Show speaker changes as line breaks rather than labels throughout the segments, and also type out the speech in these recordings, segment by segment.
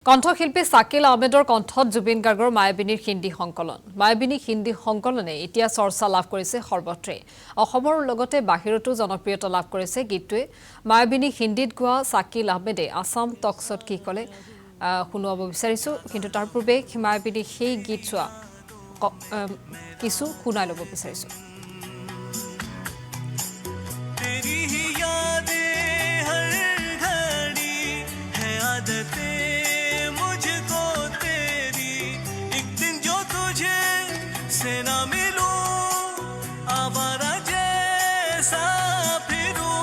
কণ্ঠশিল্পী শাকিল আহমেদৰ কণ্ঠত জুবিন গাৰ্গৰ মায়াবিনীৰ হিন্দী সংকলন। মায়াবিনী হিন্দী সংকলনে এতিয়া চৰ্চা লাভ কৰিছে সৰ্বত্ৰে। অসমৰ লগতে বাহিৰতো জনপ্ৰিয়তা লাভ কৰিছে গীতটোৱে। মায়াবিনী হিন্দীত গোৱা শাকিল আহমেদে আসাম টকছত কি ক'লে শুনাব বিচাৰিছো, কিন্তু তাৰ পূৰ্বে মায়াবিনী সেই গীত চোৱা কিছু শুনাই ল'ব বিচাৰিছো।
से ना मिलूं आवारा जैसा फिरूं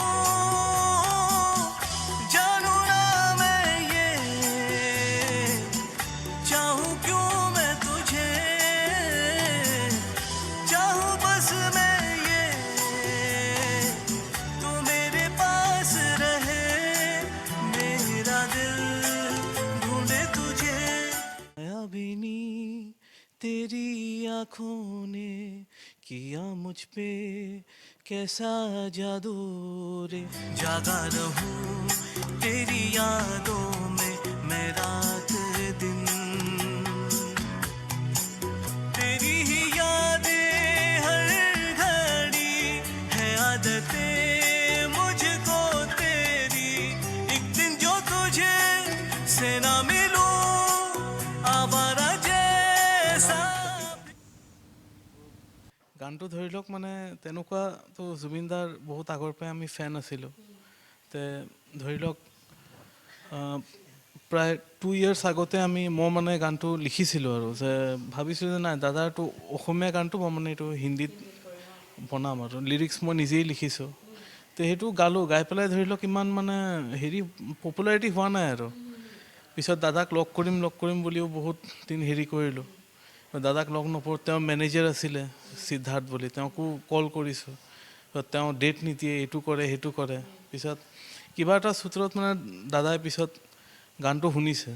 जानू ना मैं ये चाहूं क्यों मैं तुझे चाहूं बस मैं ये तू मेरे पास रहे मेरा दिल ढूंढे तुझे मायाबिनी तेरी आँखों ने किया मुझ पे कैसा जादू रे जागा रहूं तेरी यादों में मैं रात दिन तेरी ही यादें हर घड़ी है आदतें मुझको तेरी एक दिन जो तुझे से ना मिलूं आवारा গানটো ধৰি লওক মানে তেনেকুৱাতো জুবিনদাৰ বহুত আগৰ পৰাই আমি ফেন আছিলোঁ। তে ধৰি লওক প্ৰায় 2 years আগতে মই মানে গানটো লিখিছিলোঁ আৰু যে ভাবিছিলোঁ যে নাই দাদাৰটো অসমীয়া গানটো মই মানে এইটো হিন্দীত বনাম আৰু লিৰিক্স মই নিজেই লিখিছোঁ। তো সেইটো গাই পেলাই ধৰি লওক ইমান মানে পপুলাৰিটি হোৱা নাই আৰু পিছত দাদাক লগ কৰিম বুলিও বহুত দিন কৰিলোঁ। দাদাক লগ নপৰোঁ, তেওঁ মেনেজাৰ আছিলে সিদ্ধাৰ্থ বুলি, তেওঁকো কল কৰিছোঁ, তেওঁ ডেট নিদিয়ে, এইটো কৰে সেইটো কৰে। পিছত কিবা এটা সূত্ৰত মানে দাদাই পিছত গানটো শুনিছে,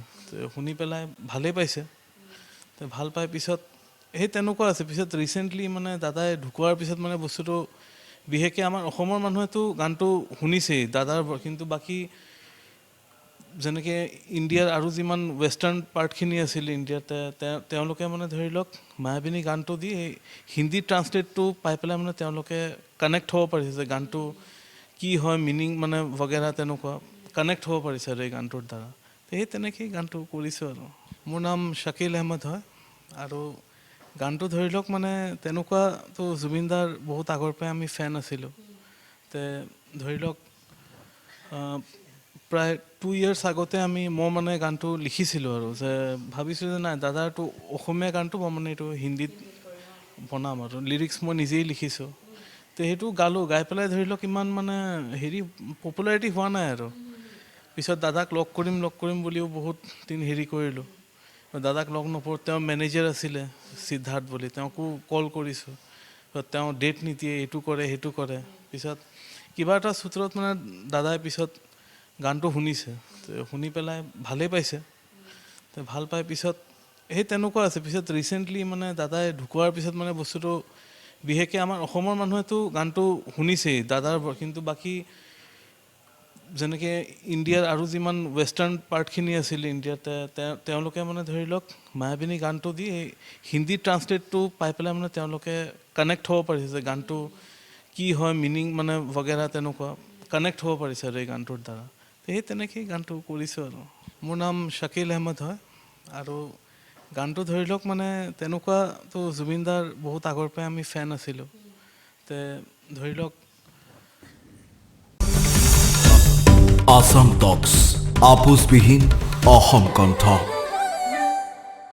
শুনি পেলাই ভালেই পাইছে। ভাল পাই পিছত সেই তেনেকুৱা আছে। পিছত ৰিচেণ্টলি মানে দাদাই ঢুকোৱাৰ পিছত মানে বস্তুটো বিশেষকৈ আমাৰ অসমৰ মানুহেতো গানটো শুনিছেই দাদাৰ, কিন্তু বাকী যেনেকৈ ইণ্ডিয়াৰ আৰু যিমান ৱেষ্টাৰ্ণ পাৰ্টখিনি আছিল ইণ্ডিয়াতে, তেওঁলোকে মানে ধৰি লওক মায়াবিনী গানটো দি হিন্দী ট্ৰান্সলেটটো পাই পেলাই মানে তেওঁলোকে কানেক্ট হ'ব পাৰিছে যে গানটো কি হয়, মিনিং মানে বগেৰা তেনেকুৱা কানেক্ট হ'ব পাৰিছে আৰু এই গানটোৰ দ্বাৰা। সেই তেনেকেই গানটো কৰিছোঁ আৰু। মোৰ নাম শাকিল আহমেদ হয় আৰু গানটো ধৰি লওক মানে তেনেকুৱাতো জুবিনদাৰ বহুত আগৰ পৰাই আমি ফেন আছিলোঁ। তে ধৰি লওক প্ৰায় 2 years আগতে মই মানে গানটো লিখিছিলোঁ আৰু যে ভাবিছিলোঁ যে নাই দাদাৰটো অসমীয়া গানটো মই মানে এইটো হিন্দীত বনাম আৰু লিৰিক্স মই নিজেই লিখিছোঁ। তো সেইটো গাই পেলাই ধৰি লওক ইমান মানে পপুলাৰিটি হোৱা নাই আৰু পিছত দাদাক লগ কৰিম বুলিও বহুত দিন কৰিলোঁ। দাদাক লগ নপৰোঁ, তেওঁ মেনেজাৰ আছিলে সিদ্ধাৰ্থ বুলি, তেওঁকো কল কৰিছোঁ, তেওঁ ডেট নিদিয়ে, এইটো কৰে সেইটো কৰে। পিছত কিবা এটা সূত্ৰত মানে দাদাই পিছত গানটো শুনিছে, শুনি পেলাই ভালেই পাইছে। ভাল পাই পিছত সেই তেনেকুৱা আছে। পিছত ৰিচেণ্টলি মানে দাদাই ঢুকোৱাৰ পিছত মানে বস্তুটো বিশেষকৈ আমাৰ অসমৰ মানুহেতো গানটো শুনিছেই দাদাৰ, কিন্তু বাকী যেনেকৈ ইণ্ডিয়াৰ আৰু যিমান ৱেষ্টাৰ্ণ পাৰ্টখিনি আছিল ইণ্ডিয়াতে, তেওঁলোকে মানে ধৰি লওক মায়াবিনী গানটো দি হিন্দী ট্ৰান্সলেটটো পাই পেলাই মানে তেওঁলোকে কানেক্ট হ'ব পাৰিছে যে গানটো কি হয়, মিনিং মানে বগেৰা তেনেকুৱা কানেক্ট হ'ব পাৰিছে আৰু এই গানটোৰ দ্বাৰা। সেই তেনেকেই গানটো কৰিছোঁ আৰু। মোৰ নাম শাকিল আহমেদ হয় আৰু গানটো ধৰি লওক মানে তেনেকুৱাতো জুবিনদাৰ বহুত আগৰ পৰাই আমি ফেন আছিলোঁ। তে ধৰি লওক
আসাম টকছ আপোচবিহীন অসম কণ্ঠ।